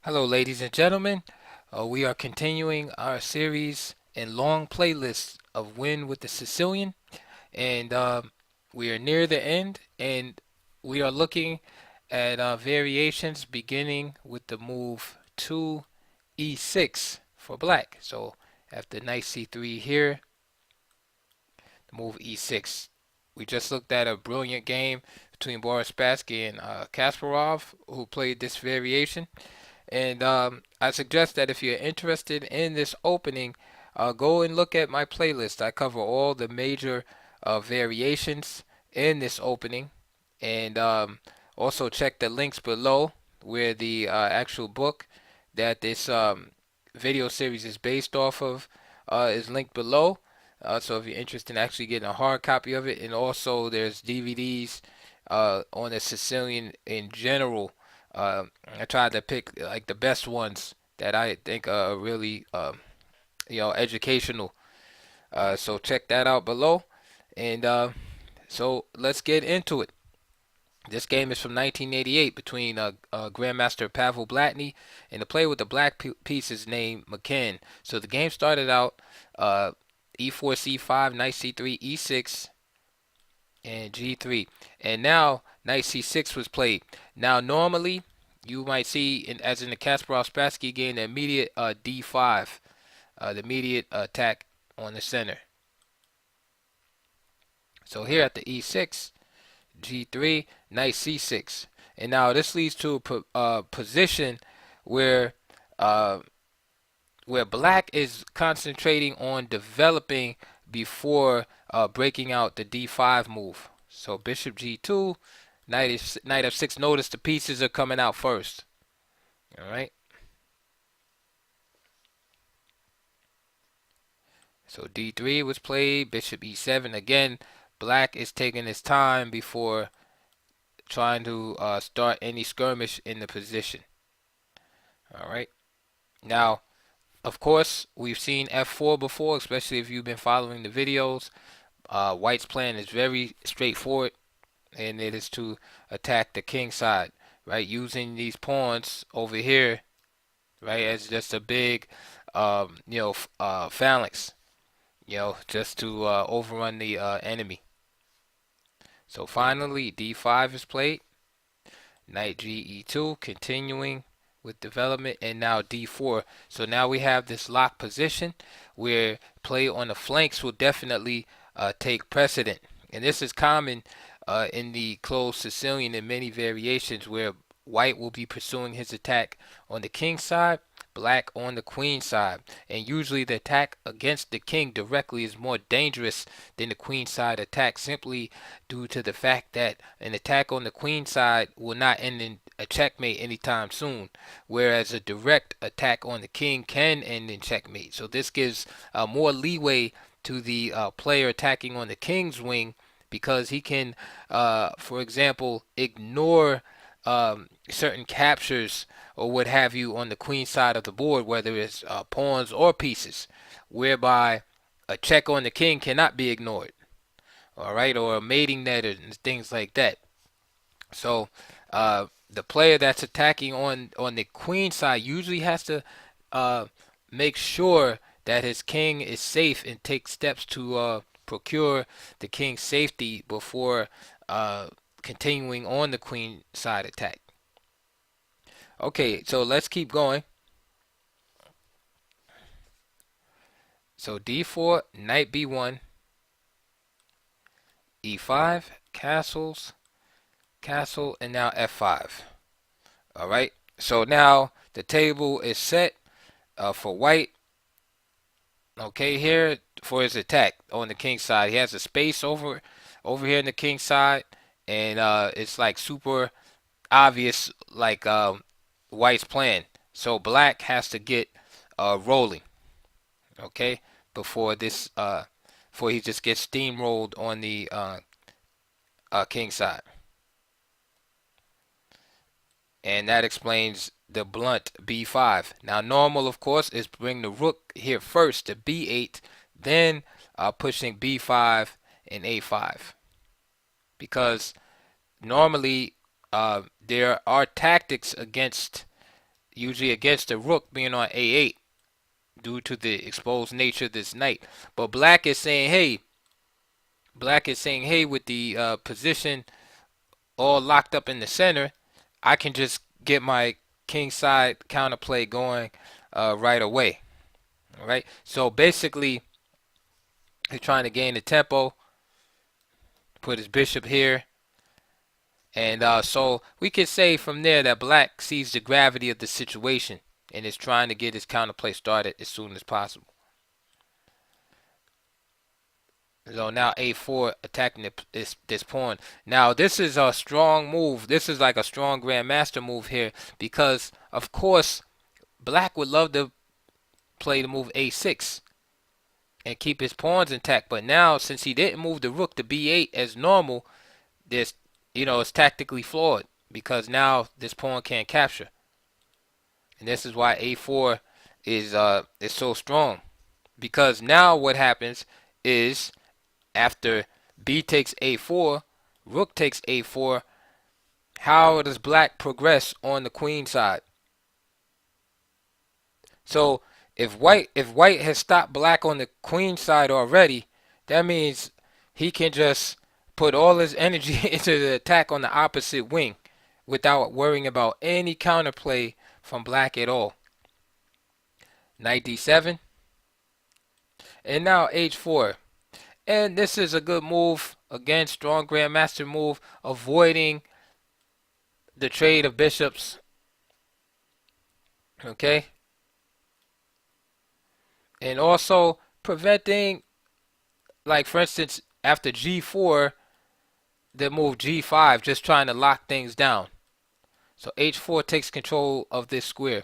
Hello, ladies and gentlemen. We are continuing our series and long playlist of Win with the Sicilian, and we are near the end, and we are looking at variations beginning with the move to E6 for black. So after knight C3 here, the move E6. We just looked at a brilliant game between Boris Spassky and Kasparov, who played this variation. And I suggest that if you're interested in this opening, go and look at my playlist. I cover all the major variations in this opening. And also check the links below where the actual book that this video series is based off of is linked below. So if you're interested in actually getting a hard copy of it, and also there's DVDs on the Sicilian in general. I tried to pick like the best ones that I think are really educational. So check that out below. And so let's get into it. This game is from 1988 between Grandmaster Pavel Blatny and the player with the black piece is named McCann. So the game started out e4, c5, knight c3, e6, and g3. And now knight c6 was played. Now normally you might see, as in the Kasparov-Spassky game, the immediate d5, the immediate attack on the center. So here at the e6, g3, knight c6. And now this leads to a position where uh, where black is concentrating on developing before breaking out the d5 move. So bishop g2, knight f6. Notice the pieces are coming out first. All right. So d3 was played, bishop e7. Again, black is taking his time before trying to start any skirmish in the position. All right. Now, of course, we've seen f4 before, especially if you've been following the videos. White's plan is very straightforward, and it is to attack the king side, right? Using these pawns over here, right, as just a big, phalanx, just to overrun the enemy. So finally, d5 is played. Knight ge2, continuing with development, and now d4. So now we have this locked position where play on the flanks will definitely take precedent. And this is common in the closed Sicilian in many variations where white will be pursuing his attack on the king side, black on the queen side. And usually the attack against the king directly is more dangerous than the queen side attack, simply due to the fact that an attack on the queen side will not end in a checkmate anytime soon, whereas a direct attack on the king can end in checkmate. So this gives more leeway to the player attacking on the king's wing, because he can, for example, ignore certain captures or what have you on the queen side of the board, whether it's pawns or pieces, whereby a check on the king cannot be ignored, all right, or a mating net and things like that. So the player that's attacking on the queen side usually has to uh, make sure that his king is safe and take steps to procure the king's safety before continuing on the queen side attack. Okay, so let's keep going. So d4, knight b1, e5, castles, castle, and now f5. All right. So now the table is set for white. Okay, here for his attack on the king side. He has a space over here in the king side, and it's like super obvious, like white's plan. So black has to get rolling. Okay, before this, before he just gets steamrolled on the king side. And that explains the blunt b5. Now normal, of course, is bring the rook here first to b8, then pushing b5 and a5, because normally there are tactics against usually against the rook being on a8 due to the exposed nature of this knight. But black is saying, hey, with the position all locked up in the center, I can just get my king side counterplay going right away. All right. So basically, he's trying to gain the tempo, put his bishop here, and so we could say from there that black sees the gravity of the situation and is trying to get his counterplay started as soon as possible. So now a4 attacking this pawn. Now this is a strong move. This is like a strong grandmaster move here because of course black would love to play the move a6 and keep his pawns intact. But now since he didn't move the rook to b8 as normal, this it's tactically flawed because now this pawn can't capture. And this is why a4 is so strong. Because now what happens is after b takes a4, rook takes a4, how does black progress on the queen side? So if white has stopped black on the queen side already, that means he can just put all his energy into the attack on the opposite wing without worrying about any counterplay from black at all. Knight d7, and now h4. And this is a good move. Again, strong grandmaster move, avoiding the trade of bishops. Okay. And also preventing, like for instance, after g4, the move g5, just trying to lock things down. So h4 takes control of this square.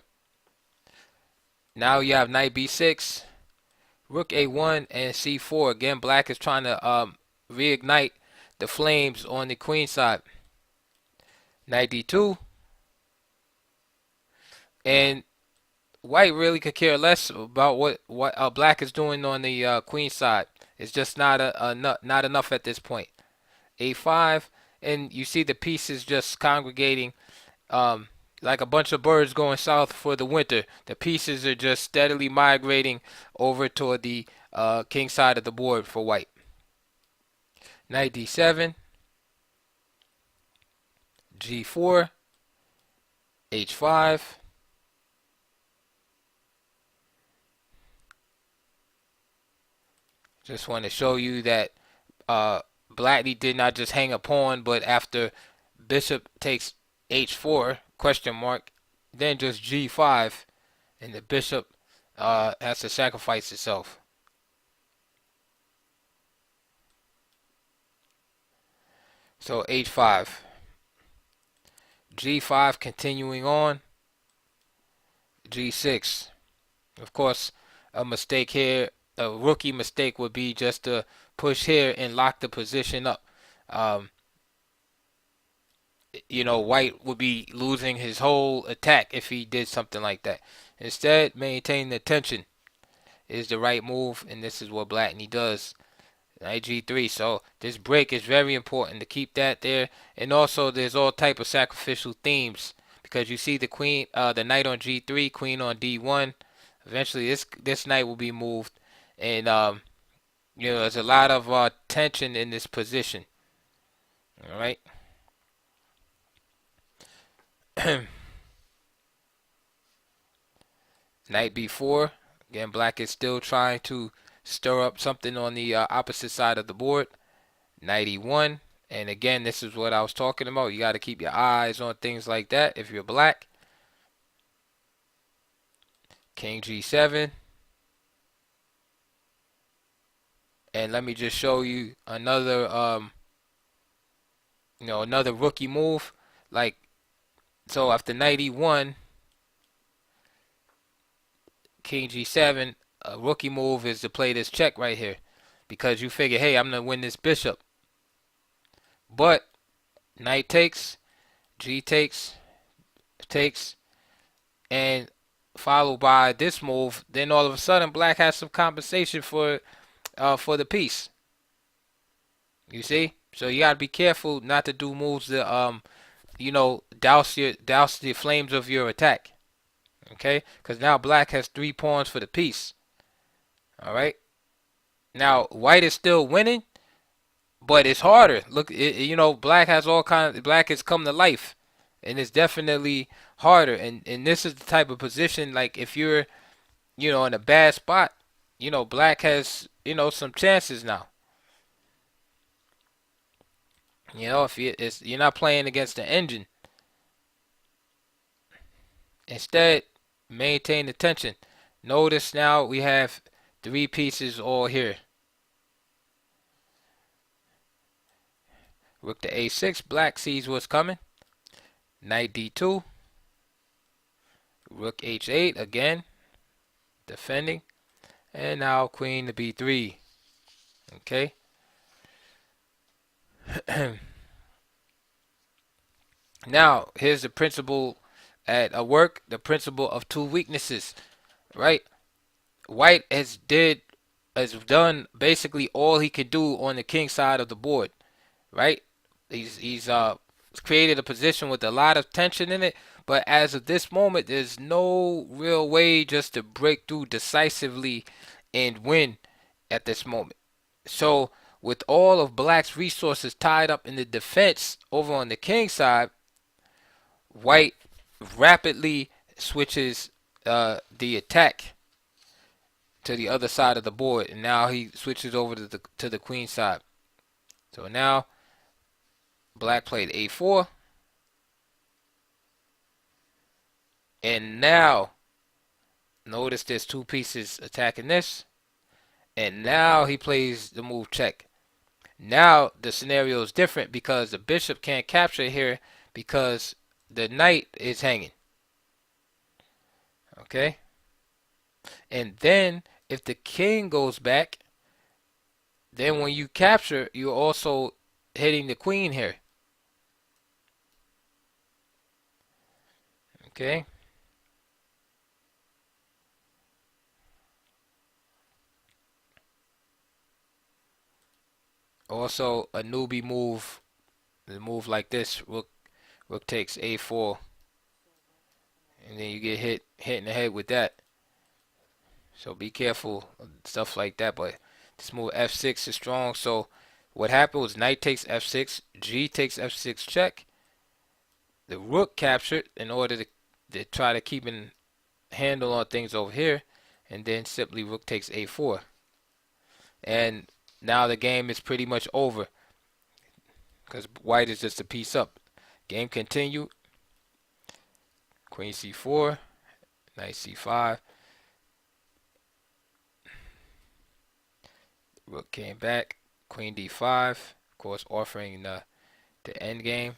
Now you have knight b6, rook a1, and c4. Again, black is trying to reignite the flames on the queen side. Knight d2, and white really could care less about what black is doing on the queen side. It's just not enough at this point. a5, and you see the pieces just congregating like a bunch of birds going south for the winter. The pieces are just steadily migrating over toward the king side of the board for white. Knight d7, g4, h5. Just want to show you that Blatny did not just hang a pawn, but after bishop takes h4 question mark, then just g5, and the bishop has to sacrifice itself. So h5, g5 continuing on, g6. Of course, a mistake here, a rookie mistake would be just to push here and lock the position up. White would be losing his whole attack if he did something like that. Instead, maintain the tension is the right move, and this is what Blatny does. Knight g3. So this break is very important to keep that there, and also there's all type of sacrificial themes because you see the queen, the knight on g3, queen on d1. Eventually, this knight will be moved, and there's a lot of tension in this position. All right. Knight b4. Again, black is still trying to stir up something on the opposite side of the board. Knight e1. And again, this is what I was talking about. You got to keep your eyes on things like that if you're black. King g7. And let me just show you another another rookie move. Like, so after knight e1, king g7, a rookie move is to play this check right here, because you figure, hey, I'm gonna win this bishop. But knight takes, g takes, and followed by this move. Then all of a sudden, black has some compensation for the piece. You see, so you gotta be careful not to do moves that douse the flames of your attack. Okay, because now black has 3 pawns for the piece. All right. Now white is still winning, but it's harder. Look, black has all kinds. Black has come to life, and it's definitely harder. And this is the type of position like if you're in a bad spot, black has some chances now. If you're not playing against the engine, instead maintain the tension. Notice now we have 3 pieces all here. Rook to a6. Black sees what's coming. Knight d2. Rook h8 again, defending. And now queen to b3. Okay. Now here's the principle at work. The principle of 2 weaknesses. Right. White has done basically all he could do on the king side of the board. Right. He's created a position with a lot of tension in it, but as of this moment, there's no real way just to break through decisively and win at this moment. So, with all of black's resources tied up in the defense over on the king side, white rapidly switches the attack to the other side of the board, and now he switches over to the queen side. So now black played a4. And now, notice there's 2 pieces attacking this. And now he plays the move check. Now the scenario is different because the bishop can't capture here because the knight is hanging. Okay? And then if the king goes back, then when you capture, you're also hitting the queen here. Okay? Also, a newbie move, the move like this, rook takes a4, and then you get hit in the head with that. So be careful of stuff like that. But this move f6 is strong. So what happened was knight takes f6, g takes f6 check. The rook captured in order to try to keep a handle on things over here, and then simply rook takes a4. And now the game is pretty much over because white is just a piece up. Game continued. Queen c4, knight c5. Rook came back. Queen d5, of course, offering the end game.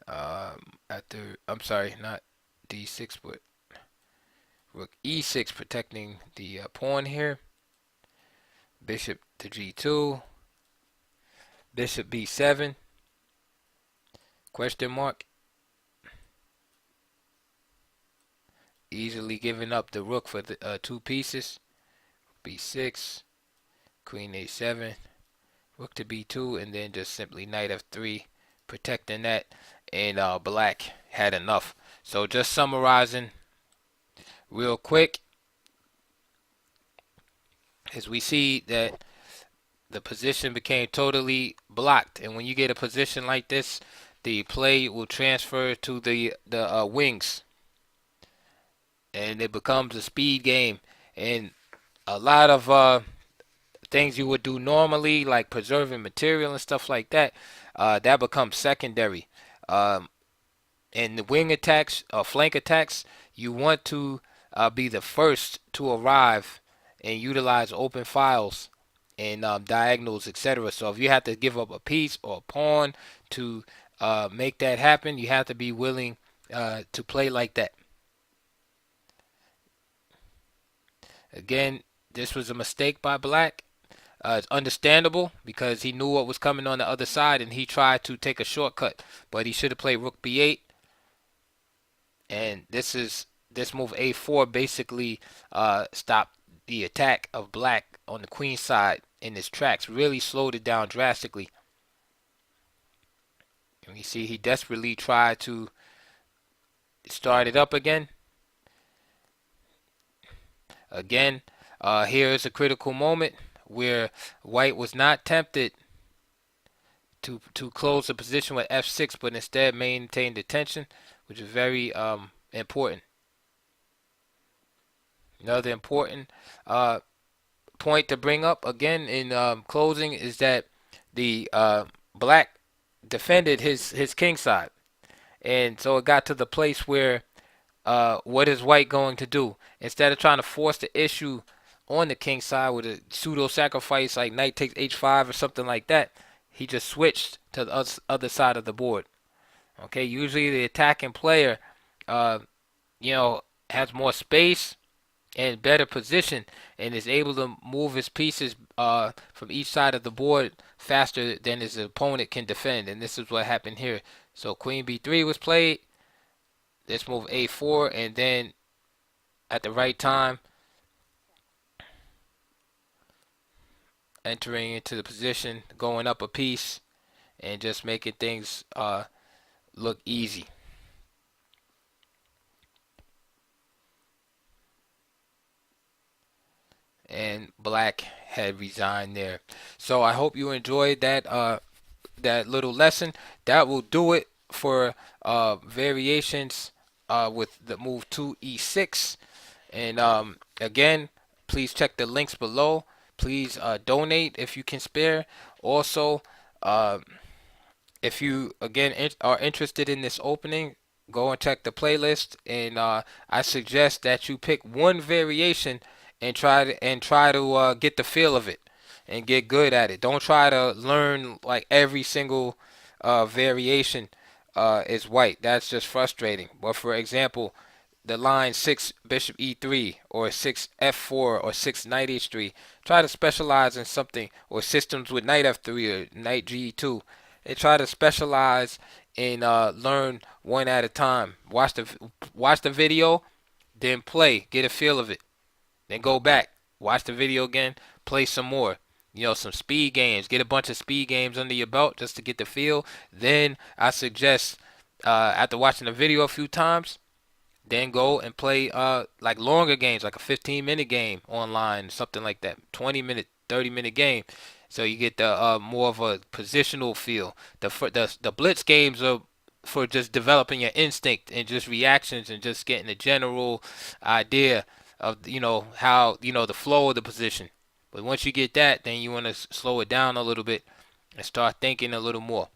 I'm sorry, not d6, but rook e6, protecting the pawn here. Bishop to g2. Bishop b7. Question mark. Easily giving up the rook for the 2 pieces. b6. Queen a7. Rook to b2, and then just simply knight f3, protecting that. And black had enough. So just summarizing real quick, as we see that the position became totally blocked, and when you get a position like this, the play will transfer to the wings, and it becomes a speed game. And a lot of things you would do normally, like preserving material and stuff like that, that becomes secondary. In the wing attacks or flank attacks, you want to be the first to arrive and utilize open files and diagonals, etc. So if you have to give up a piece or a pawn to make that happen, you have to be willing to play like that. Again, this was a mistake by black. It's understandable because he knew what was coming on the other side and he tried to take a shortcut, but he should have played rook b8. And this move a4 basically stopped the attack of black on the queen side in his tracks, really slowed it down drastically. And we see he desperately tried to Start it up again. Again, here is a critical moment where white was not tempted to close the position with f6, but instead maintained the tension, which is very important. Another important uh, point to bring up again in closing is that the black defended his king side, and so it got to the place where what is white going to do? Instead of trying to force the issue on the king side with a pseudo sacrifice like knight takes h5 or something like that, he just switched to the other side of the board. Okay, usually the attacking player, uh, has more space and better position and is able to move his pieces from each side of the board faster than his opponent can defend. And this is what happened here. So queen b3 was played. Let's move a4, and then at the right time, entering into the position, going up a piece, and just making things look easy. And black had resigned there. So I hope you enjoyed that little lesson. That will do it for variations with the move to e6. And again, please check the links below. Please donate if you can spare. Also, uh, if you again are interested in this opening, go and check the playlist. And I suggest that you pick one variation and try to get the feel of it and get good at it. Don't try to learn like every single variation is white. That's just frustrating. But for example, the line 6 bishop e3 or 6 f4 or 6 knight h3, try to specialize in something, or systems with knight f3 or knight g2, and try to specialize and learn one at a time. Watch the video, then play, get a feel of it, then go back, watch the video again, play some more. Some speed games. Get a bunch of speed games under your belt just to get the feel. Then I suggest, after watching the video a few times, then go and play like longer games, like a 15-minute game online, something like that. 20-minute, 30-minute game. So you get the more of a positional feel. The blitz games are for just developing your instinct and just reactions and just getting a general idea of how the flow of the position. But once you get that, then you want to slow it down a little bit and start thinking a little more.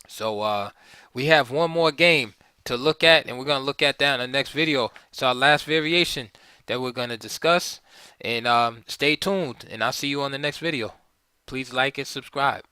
So we have one more game to look at, and we're going to look at that in the next video. It's our last variation that we're going to discuss. And stay tuned, and I'll see you on the next video. Please like and subscribe.